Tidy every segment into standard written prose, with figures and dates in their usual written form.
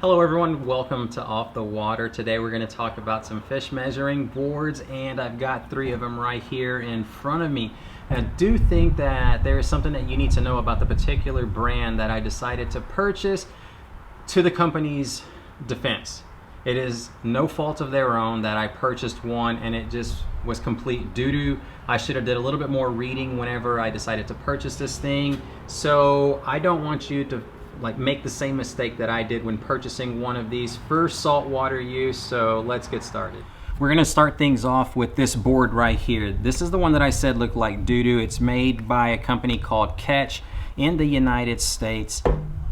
Hello everyone, welcome to Off the Water. Today we're going to talk about some fish measuring boards, and I've got 3 of them right here in front of me. And I do think that there is something that you need to know about the particular brand that I decided to purchase to the company's defense. It is no fault of their own that I purchased one and it just was complete doo-doo. I should have did a little bit more reading whenever I decided to purchase this thing. So I don't want you to make the same mistake that I did when purchasing one of these for saltwater use. So let's get started. We're gonna start things off with this board right here. This is the one that I said looked like doo-doo. It's made by a company called Catch in the United States.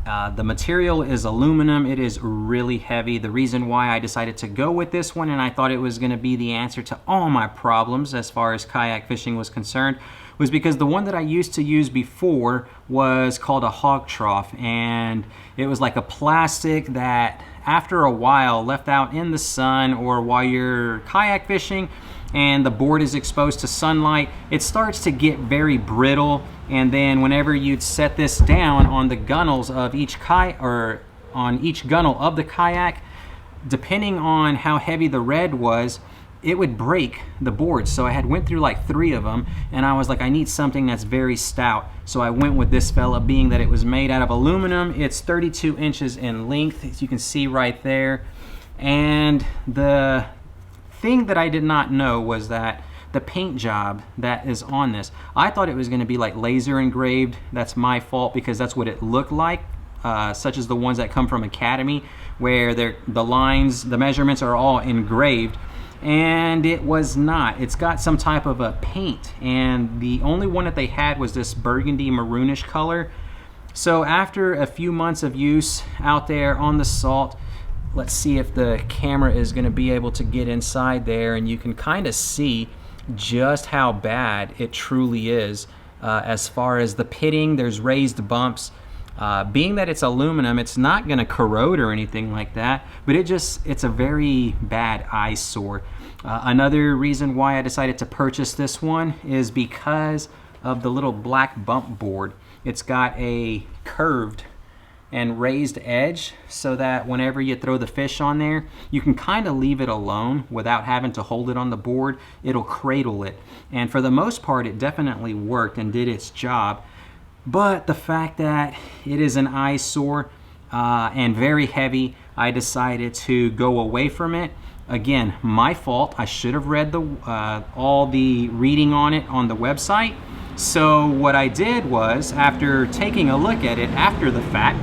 The material is aluminum. It is really heavy. The reason why I decided to go with this one, and I thought it was going to be the answer to all my problems as far as kayak fishing was concerned, was because the one that I used to use before was called a hog trough, and it was like a plastic that after a while left out in the sun or while you're kayak fishing and the board is exposed to sunlight, it starts to get very brittle. And then whenever you'd set this down on the gunnels of each on each gunnel of the kayak, depending on how heavy the red was, it would break the board. So I had went through like 3 of them, and I was like, I need something that's very stout. So I went with this fella, being that it was made out of aluminum. It's 32 inches in length, as you can see right there. And the thing that I did not know was that the paint job that is on this, I thought it was going to be like laser engraved. That's my fault, because that's what it looked like, such as the ones that come from Academy, where the lines, the measurements are all engraved, and it was not. It's got some type of a paint, and the only one that they had was this burgundy maroonish color. So after a few months of use out there on the salt, let's see if the camera is going to be able to get inside there, and you can kind of see just how bad it truly is. As far as the pitting, there's raised bumps. Being that it's aluminum, it's not going to corrode or anything like that, but it's a very bad eyesore. Another reason why I decided to purchase this one is because of the little black bump board. It's got a curved and raised edge, so that whenever you throw the fish on there, you can kind of leave it alone without having to hold it on the board. It'll cradle it, and for the most part it definitely worked and did its job. But the fact that it is an eyesore and very heavy, I decided to go away from it. Again, my fault. I should have read all the reading on it on the website. So what I did was, after taking a look at it after the fact,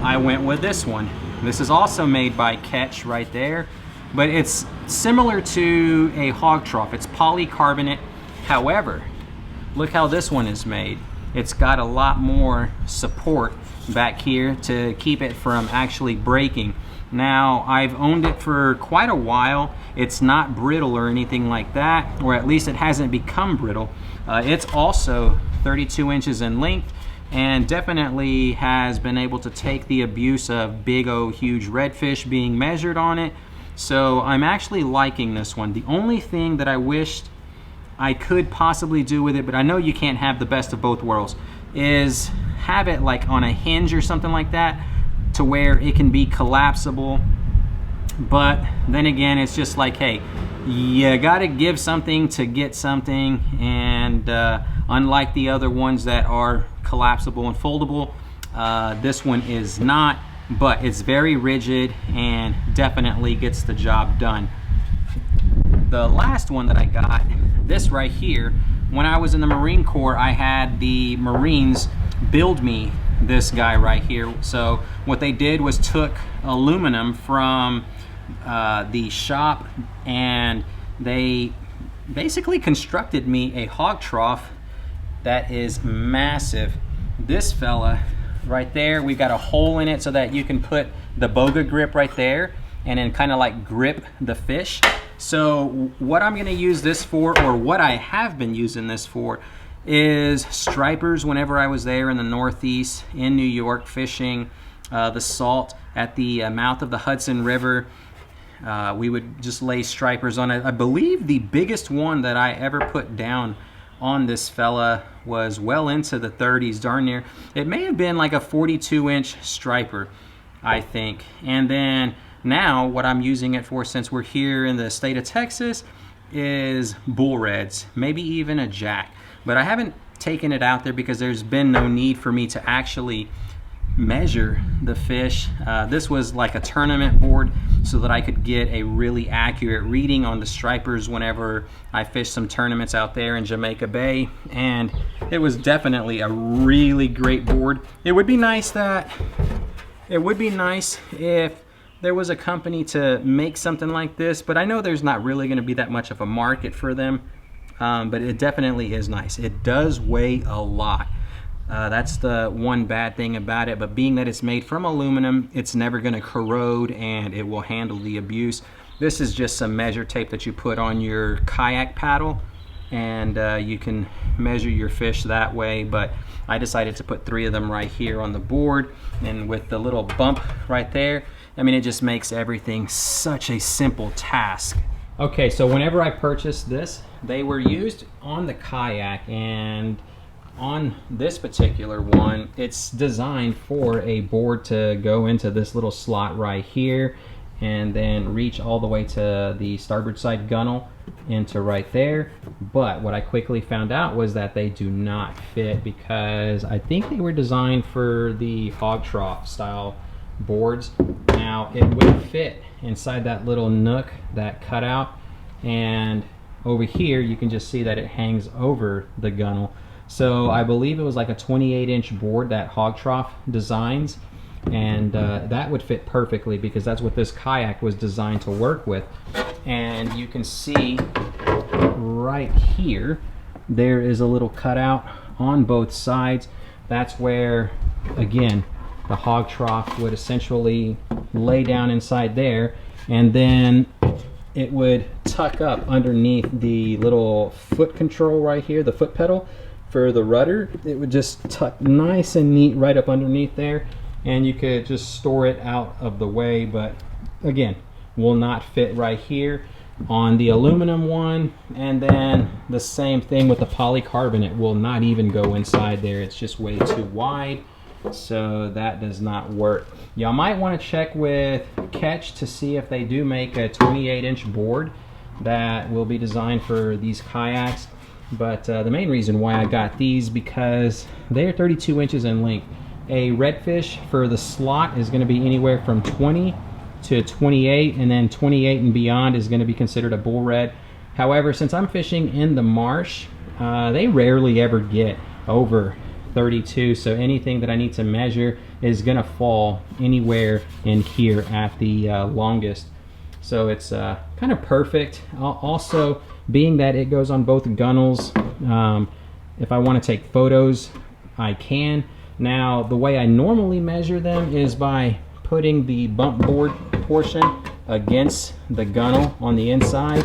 I went with this one. This is also made by Catch right there, but it's similar to a hog trough. It's polycarbonate. However, look how this one is made. It's got a lot more support back here to keep it from actually breaking. Now, I've owned it for quite a while. It's not brittle or anything like that, or at least it hasn't become brittle. It's also 32 inches in length, and definitely has been able to take the abuse of big huge redfish being measured on it. So I'm actually liking this one. The only thing that I wished I could possibly do with it, but I know you can't have the best of both worlds, is have it like on a hinge or something like that, to where it can be collapsible. But then again, it's just like, hey, you gotta give something to get something, and unlike the other ones that are collapsible and foldable, this one is not, but it's very rigid and definitely gets the job done. The last one that I got, this right here, when I was in the Marine Corps, I had the Marines build me this guy right here. So what they did was took aluminum from the shop, and they basically constructed me a hog trough that is massive. This fella right there, we got a hole in it so that you can put the boga grip right there and then kind of like grip the fish. So what I'm going to use this for, or what I have been using this for, is stripers. Whenever I was there in the Northeast in New York fishing the salt at the mouth of the Hudson River, we would just lay stripers on it. I believe the biggest one that I ever put down on this fella was well into the 30s, darn near. It may have been like a 42-inch striper. I think. And then now what I'm using it for, since we're here in the state of Texas, is bull reds, maybe even a jack. But I haven't taken it out there because there's been no need for me to actually measure the fish. This was like a tournament board so that I could get a really accurate reading on the stripers whenever I fished some tournaments out there in Jamaica Bay, and it was definitely a really great board. It would be nice if there was a company to make something like this, but I know there's not really going to be that much of a market for them. But it definitely is nice. It does weigh a lot. That's the one bad thing about it, but being that it's made from aluminum, it's never going to corrode and it will handle the abuse. This is just some measure tape that you put on your kayak paddle, and you can measure your fish that way. But I decided to put 3 of them right here on the board, and with the little bump right there, I mean, it just makes everything such a simple task. Okay, so whenever I purchased this, they were used on the kayak, and on this particular one, it's designed for a board to go into this little slot right here and then reach all the way to the starboard side gunnel into right there. But what I quickly found out was that they do not fit, because I think they were designed for the hog trough style boards. Now it would fit inside that little nook, that cutout, and over here you can just see that it hangs over the gunnel. So I believe it was like a 28-inch board that hog trough designs, and that would fit perfectly because that's what this kayak was designed to work with. And you can see right here there is a little cutout on both sides. That's where, again, the hog trough would essentially lay down inside there, and then it would tuck up underneath the little foot control right here, the foot pedal for the rudder. It would just tuck nice and neat right up underneath there, and you could just store it out of the way. But again, will not fit right here on the aluminum one. And then the same thing with the polycarbonate, will not even go inside there. It's just way too wide, so that does not work. Y'all might want to check with Catch to see if they do make a 28-inch board that will be designed for these kayaks. But the main reason why I got these, because they are 32 inches in length. A redfish for the slot is going to be anywhere from 20 to 28, and then 28 and beyond is going to be considered a bull red. However, since I'm fishing in the marsh, they rarely ever get over 32, so anything that I need to measure is going to fall anywhere in here at the longest. So it's kind of perfect. Also, being that it goes on both gunnels, if I want to take photos, I can. Now, the way I normally measure them is by putting the bump board portion against the gunnel on the inside,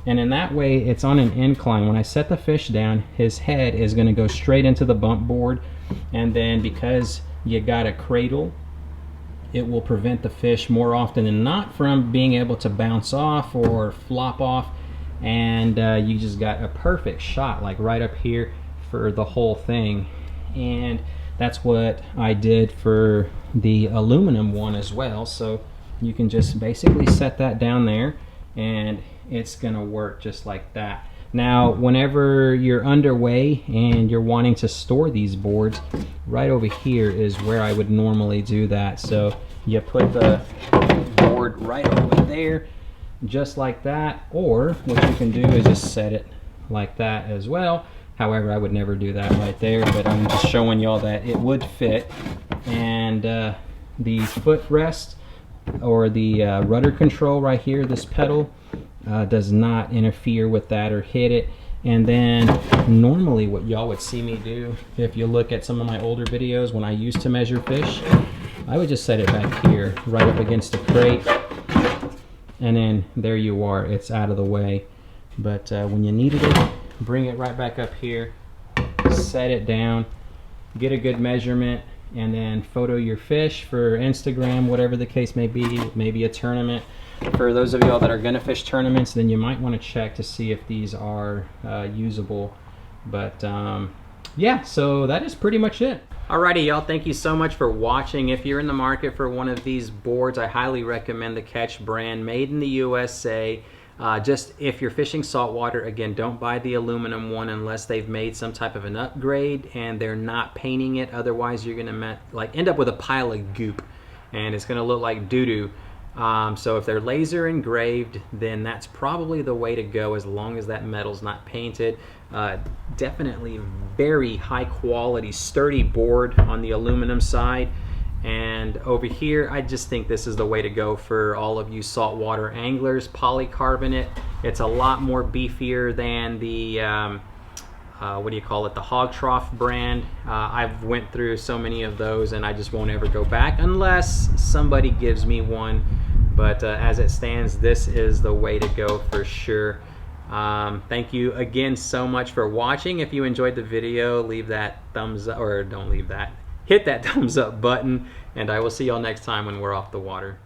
and in that way it's on an incline. When I set the fish down, his head is going to go straight into the bump board, and then because you got a cradle, it will prevent the fish more often than not from being able to bounce off or flop off, and you just got a perfect shot like right up here for the whole thing. And that's what I did for the aluminum one as well. So you can just basically set that down there and it's gonna work just like that. Now, whenever you're underway and you're wanting to store these boards, right over here is where I would normally do that. So you put the board right over there, just like that, or what you can do is just set it like that as well. However, I would never do that right there, but I'm just showing y'all that it would fit. And the footrest or the rudder control right here, this pedal, does not interfere with that or hit it. And then normally what y'all would see me do, if you look at some of my older videos when I used to measure fish, I would just set it back here right up against the crate, and then there you are, it's out of the way. But when you needed it, bring it right back up here, set it down, get a good measurement, and then photo your fish for Instagram, whatever the case may be, maybe a tournament. For those of y'all that are gonna fish tournaments, then you might want to check to see if these are usable. But yeah, so that is pretty much it. Alrighty, y'all, thank you so much for watching. If you're in the market for one of these boards, I highly recommend the Catch brand, made in the USA. Just if you're fishing saltwater, again, don't buy the aluminum one unless they've made some type of an upgrade and they're not painting it. Otherwise, you're gonna end up with a pile of goop, and it's gonna look like doo-doo. So if they're laser engraved, then that's probably the way to go, as long as that metal's not painted. Definitely very high quality, sturdy board on the aluminum side. And over here, I just think this is the way to go for all of you saltwater anglers. Polycarbonate, it's a lot more beefier than the what do you call it, the Hog Trough brand. I've went through so many of those and I just won't ever go back unless somebody gives me one. But as it stands, this is the way to go for sure. Thank you again so much for watching. If you enjoyed the video, leave that thumbs up, or don't leave that. Hit that thumbs up button, and I will see y'all next time when we're off the water.